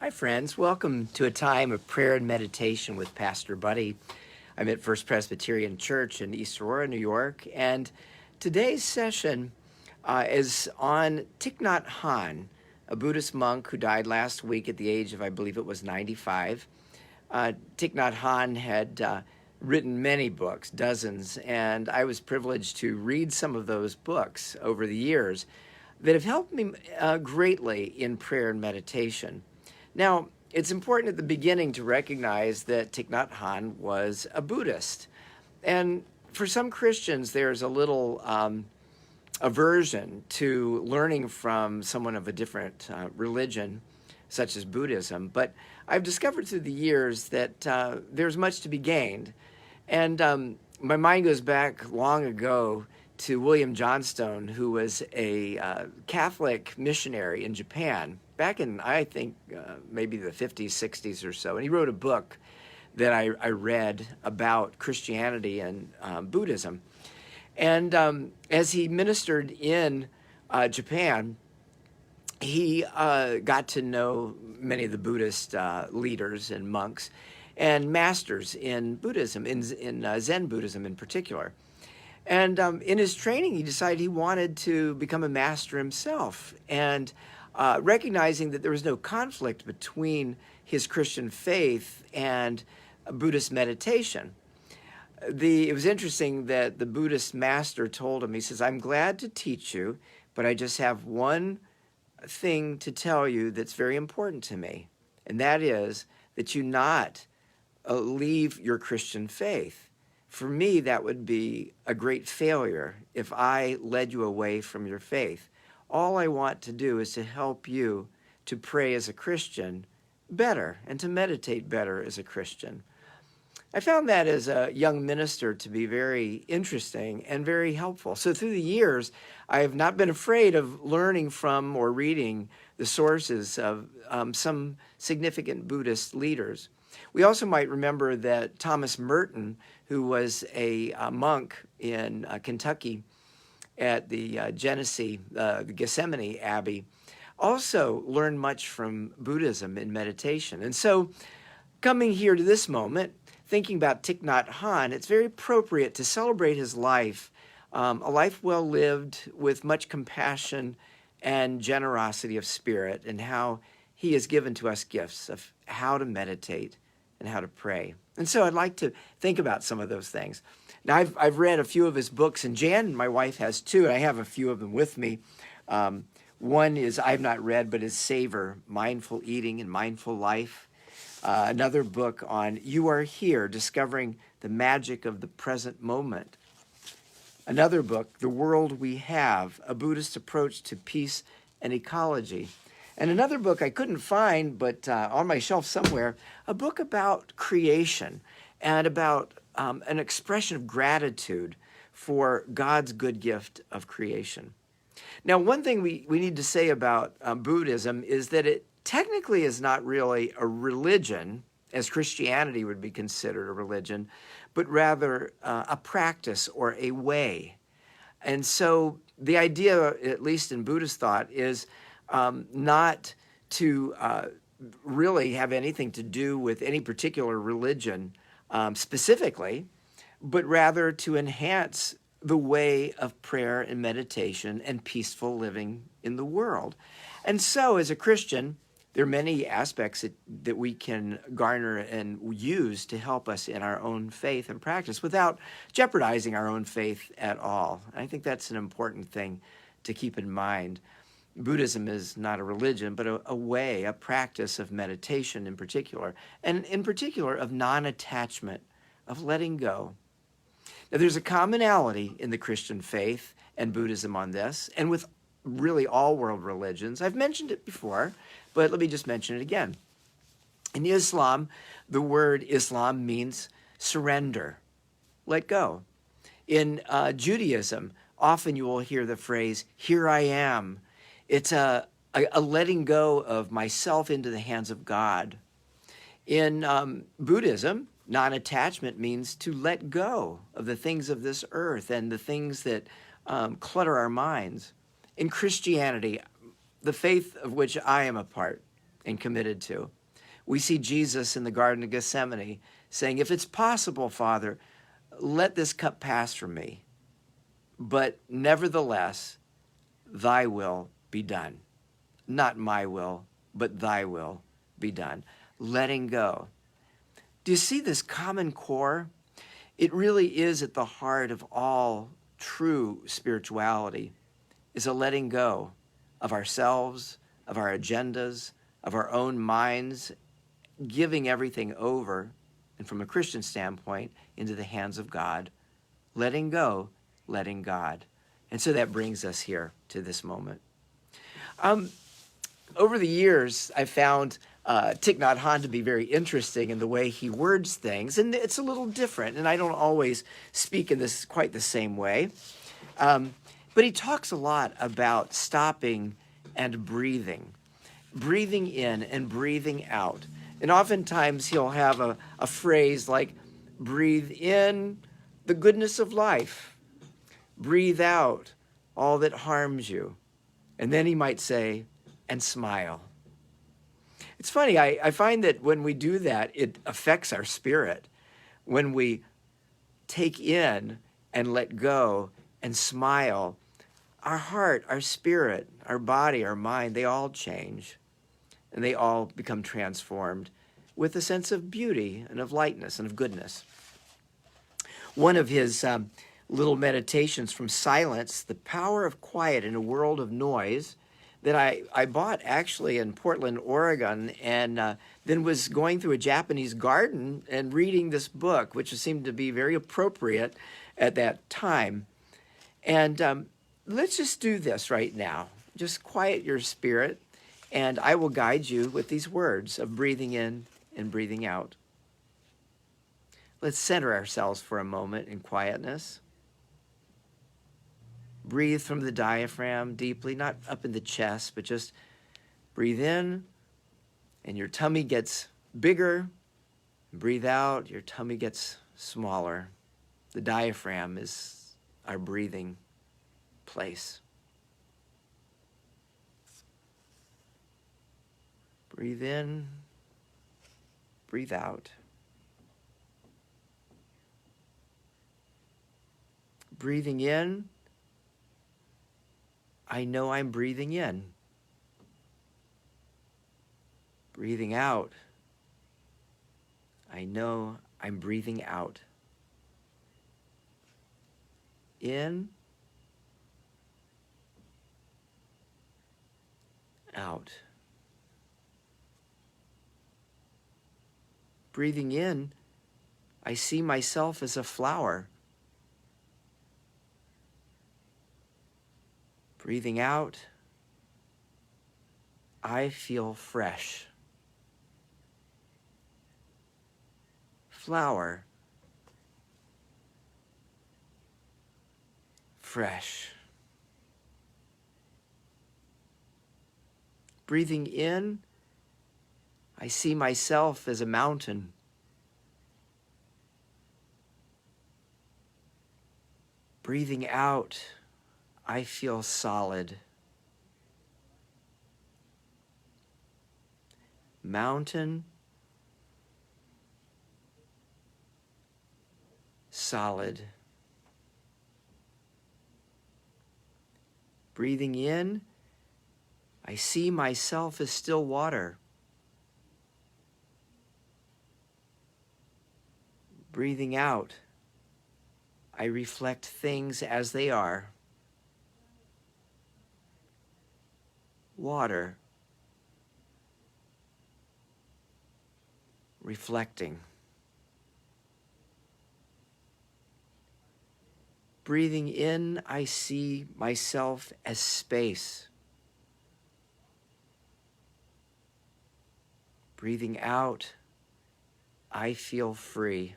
Hi, friends. Welcome to a time of prayer and meditation with Pastor Buddy. I'm at First Presbyterian Church in East Aurora, New York, and today's session is on Thich Nhat Hanh, a Buddhist monk who died last week at the age of, I believe it was 95. Thich Nhat Hanh had written many books, dozens, and I was privileged to read some of those books over the years that have helped me greatly in prayer and meditation. Now, it's important at the beginning to recognize that Thich Nhat Hanh was a Buddhist. And for some Christians, there's a little aversion to learning from someone of a different religion, such as Buddhism. But I've discovered through the years that there's much to be gained. And my mind goes back long ago to William Johnstone, who was a Catholic missionary in Japan back in, I think, maybe the 50s, 60s or so. And he wrote a book that I read about Christianity and Buddhism. And as he ministered in Japan, he got to know many of the Buddhist leaders and monks and masters in Buddhism, in Zen Buddhism in particular. And in his training, he decided he wanted to become a master himself. And recognizing that there was no conflict between his Christian faith and Buddhist meditation. It was interesting that the Buddhist master told him, he says, "I'm glad to teach you, but I just have one thing to tell you that's very important to me, and that is that you not leave your Christian faith. For me, that would be a great failure if I led you away from your faith. All I want to do is to help you to pray as a Christian better and to meditate better as a Christian." I found that as a young minister to be very interesting and very helpful. So through the years, I have not been afraid of learning from or reading the sources of some significant Buddhist leaders. We also might remember that Thomas Merton, who was a monk in Kentucky at the Genesee, the Gethsemane Abbey, also learned much from Buddhism in meditation. And so coming here to this moment, thinking about Thich Nhat Hanh, it's very appropriate to celebrate his life, a life well lived with much compassion and generosity of spirit, and how he has given to us gifts of how to meditate and how to pray. And so I'd like to think about some of those things. Now, I've read a few of his books, and Jan, my wife, has too, and I have a few of them with me. One is I've not read, but is Savor, Mindful Eating and Mindful Life. Another book on You Are Here, Discovering the Magic of the Present Moment. Another book, The World We Have, A Buddhist Approach to Peace and Ecology. And another book I couldn't find, but on my shelf somewhere, a book about creation and about an expression of gratitude for God's good gift of creation. Now, one thing we need to say about Buddhism is that it technically is not really a religion, as Christianity would be considered a religion, but rather a practice or a way. And so the idea, at least in Buddhist thought, is not to really have anything to do with any particular religion specifically, but rather to enhance the way of prayer and meditation and peaceful living in the world. And so as a Christian, there are many aspects that we can garner and use to help us in our own faith and practice without jeopardizing our own faith at all. I think that's an important thing to keep in mind. Buddhism is not a religion, but a way, a practice of meditation in particular, and in particular of non-attachment, of letting go. Now, there's a commonality in the Christian faith and Buddhism on this, and with really all world religions. I've mentioned it before, but let me just mention it again. In Islam, the word Islam means surrender, let go. In Judaism, often you will hear the phrase, "Here I am." It's a letting go of myself into the hands of God. In Buddhism, non-attachment means to let go of the things of this earth and the things that clutter our minds. In Christianity, the faith of which I am a part, and committed to. We see Jesus in the Garden of Gethsemane saying, if it's possible, Father, let this cup pass from me, but nevertheless, thy will be done. Not my will, but thy will be done. Letting go. Do you see this common core? It really is at the heart of all true spirituality, is a letting go of ourselves, of our agendas, of our own minds, giving everything over, and from a Christian standpoint, into the hands of God. Letting go, letting God. And so that brings us here to this moment. Over the years, I found Tich Hahn to be very interesting in the way he words things, and it's a little different, and I don't always speak in this quite the same way. But he talks a lot about stopping and breathing in and breathing out. And oftentimes he'll have a phrase like, breathe in the goodness of life, breathe out all that harms you. And then he might say, and smile. It's funny, I find that when we do that, it affects our spirit. When we take in and let go and smile, our heart, our spirit, our body, our mind, they all change. And they all become transformed with a sense of beauty and of lightness and of goodness. One of his little meditations from silence, the power of quiet in a world of noise, that I bought actually in Portland, Oregon, and then was going through a Japanese garden and reading this book, which seemed to be very appropriate at that time. And let's just do this right now. Just quiet your spirit, and I will guide you with these words of breathing in and breathing out. Let's center ourselves for a moment in quietness. Breathe from the diaphragm deeply, not up in the chest, but just breathe in, and your tummy gets bigger. Breathe out, your tummy gets smaller. The diaphragm is our breathing place. Breathe in, breathe out. Breathing in, I know I'm breathing in. Breathing out, I know I'm breathing out. In, out. Breathing in, I see myself as a flower. Breathing out, I feel fresh. Flower, fresh. Breathing in, I see myself as a mountain. Breathing out, I feel solid. Mountain, solid. Breathing in, I see myself as still water. Breathing out, I reflect things as they are. Water, reflecting. Breathing in, I see myself as space. Breathing out, I feel free.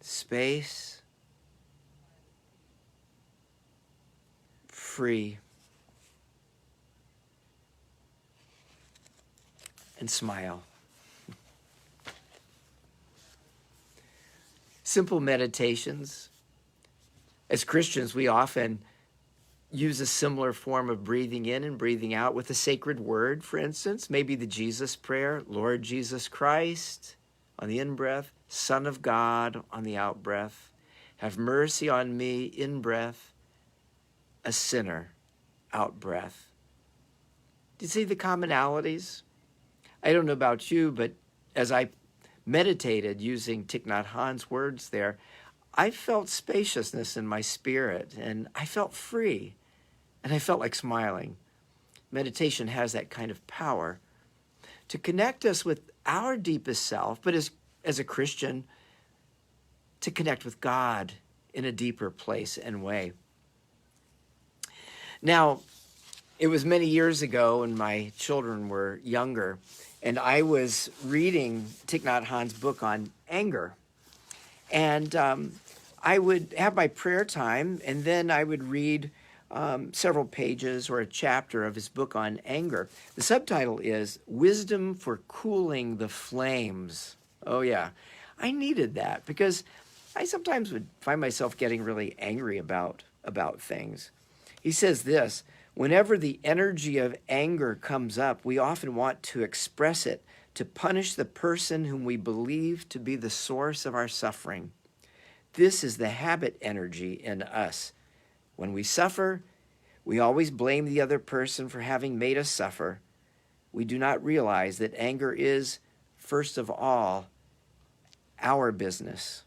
Space, free, and smile. Simple meditations. As Christians, we often use a similar form of breathing in and breathing out with a sacred word, for instance, maybe the Jesus prayer, Lord Jesus Christ on the in-breath, Son of God on the out-breath, have mercy on me, in-breath, a sinner, out-breath. Do you see the commonalities? I don't know about you, but as I meditated using Thich Nhat Hanh's words there, I felt spaciousness in my spirit, and I felt free, and I felt like smiling. Meditation has that kind of power to connect us with our deepest self, but as a Christian, to connect with God in a deeper place and way. Now, it was many years ago when my children were younger, and I was reading Thich Nhat Hanh's book on anger. And I would have my prayer time, and then I would read several pages or a chapter of his book on anger. The subtitle is Wisdom for Cooling the Flames. Oh, yeah. I needed that because I sometimes would find myself getting really angry about things. He says this, whenever the energy of anger comes up, we often want to express it to punish the person whom we believe to be the source of our suffering. This is the habit energy in us. When we suffer, we always blame the other person for having made us suffer. We do not realize that anger is, first of all, our business.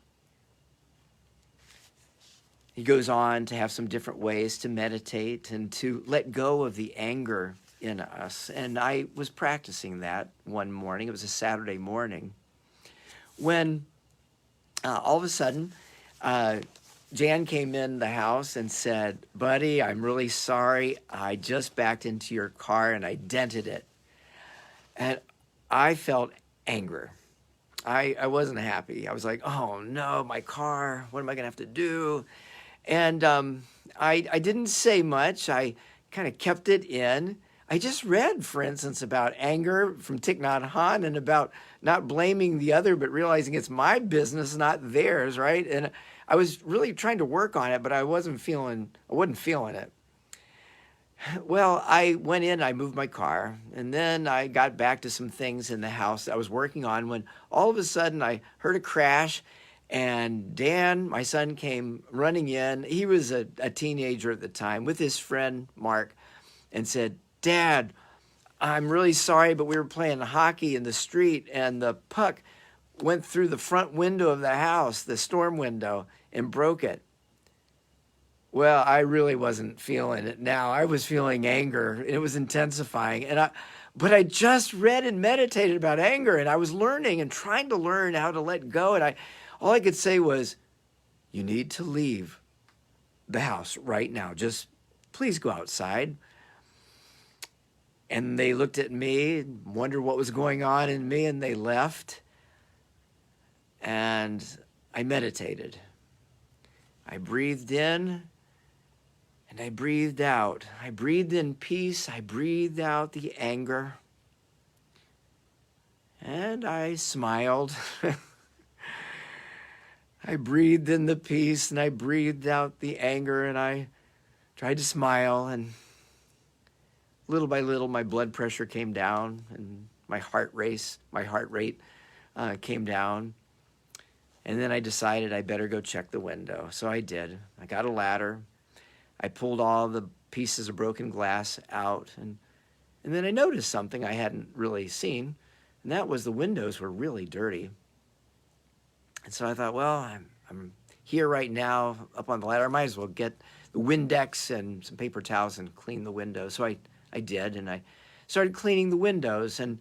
He goes on to have some different ways to meditate and to let go of the anger in us. And I was practicing that one morning. It was a Saturday morning when all of a sudden, Jan came in the house and said, buddy, I'm really sorry. I just backed into your car and I dented it. And I felt anger. I wasn't happy. I was like, oh no, my car, what am I gonna have to do? And I didn't say much. I kind of kept it in. I just read, for instance, about anger from Thich Nhat Hanh and about not blaming the other, but realizing it's my business, not theirs, right? And I was really trying to work on it, but I wasn't feeling it. Well, I went in, I moved my car, and then I got back to some things in the house I was working on when all of a sudden I heard a crash, and Dan, my son, came running in. He was a teenager at the time with his friend Mark and said, Dad, I'm really sorry, but we were playing hockey in the street and the puck went through the front window of the house, the storm window, and broke it. Well, I really wasn't feeling it now. I was feeling anger. It was intensifying. But I just read and meditated about anger, and I was learning and trying to learn how to let go. And all I could say was, you need to leave the house right now. Just please go outside. And they looked at me, wondered what was going on in me, and they left. And I meditated. I breathed in and I breathed out. I breathed in peace. I breathed out the anger. And I smiled. I breathed in the peace and I breathed out the anger, and I tried to smile, and little by little my blood pressure came down and my heart rate came down. And then I decided I better go check the window. So I did. I got a ladder. I pulled all the pieces of broken glass out, and then I noticed something I hadn't really seen, and that was the windows were really dirty. And so I thought, well, I'm here right now up on the ladder. I might as well get the Windex and some paper towels and clean the windows. So I did, and I started cleaning the windows, and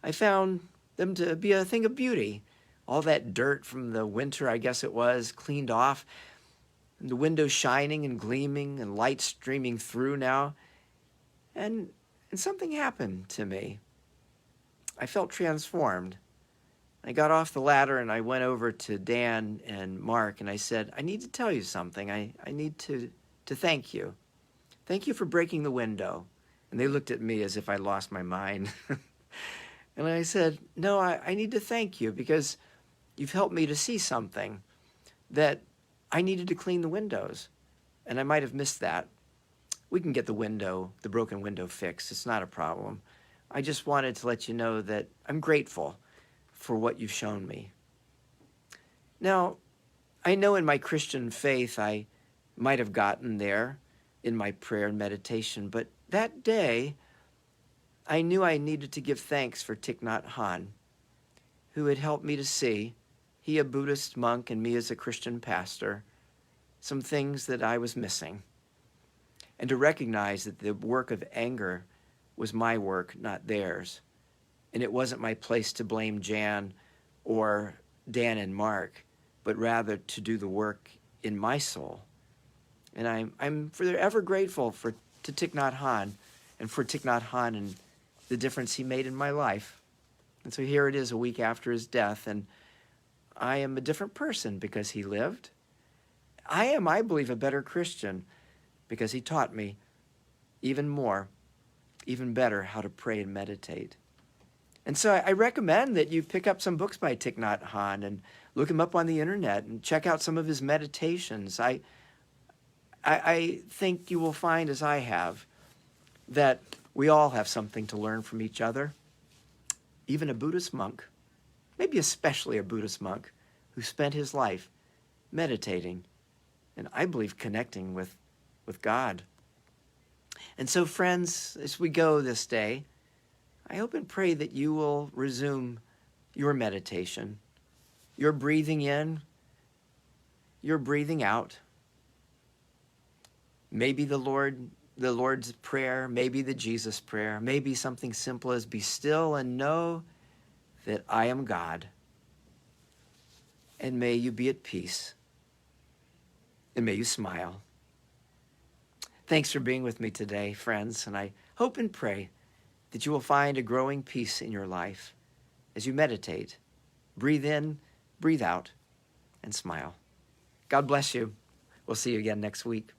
I found them to be a thing of beauty. All that dirt from the winter, I guess it was, cleaned off. And the windows shining and gleaming and light streaming through now. And something happened to me. I felt transformed. I got off the ladder and I went over to Dan and Mark and I said, I need to tell you something. I need to thank you. Thank you for breaking the window. And they looked at me as if I lost my mind. And I said, no, I need to thank you because you've helped me to see something, that I needed to clean the windows, and I might have missed that. we can get the broken window fixed. It's not a problem. I just wanted to let you know that I'm grateful for what you've shown me. Now, I know in my Christian faith I might have gotten there in my prayer and meditation, but that day I knew I needed to give thanks for Thich Nhat Hanh, who had helped me to see, he a Buddhist monk and me as a Christian pastor, some things that I was missing, and to recognize that the work of anger was my work, not theirs, and it wasn't my place to blame Jan or Dan and Mark, but rather to do the work in my soul. And I'm forever grateful to Thich Nhat Hanh and for Thich Nhat Hanh and the difference he made in my life. And so here it is a week after his death, and I am a different person because he lived. I am, I believe, a better Christian because he taught me even more, even better, how to pray and meditate. And so I recommend that you pick up some books by Thich Nhat Hanh and look him up on the internet and check out some of his meditations. I think you will find, as I have, that we all have something to learn from each other. Even a Buddhist monk, maybe especially a Buddhist monk, who spent his life meditating and I believe connecting with God. And so, friends, as we go this day, I hope and pray that you will resume your meditation, your breathing in, your breathing out. Maybe the Lord's Prayer, maybe the Jesus Prayer, maybe something simple as be still and know that I am God. And may you be at peace. And may you smile. Thanks for being with me today, friends, and I hope and pray that you will find a growing peace in your life as you meditate. Breathe in, breathe out, and smile. God bless you. We'll see you again next week.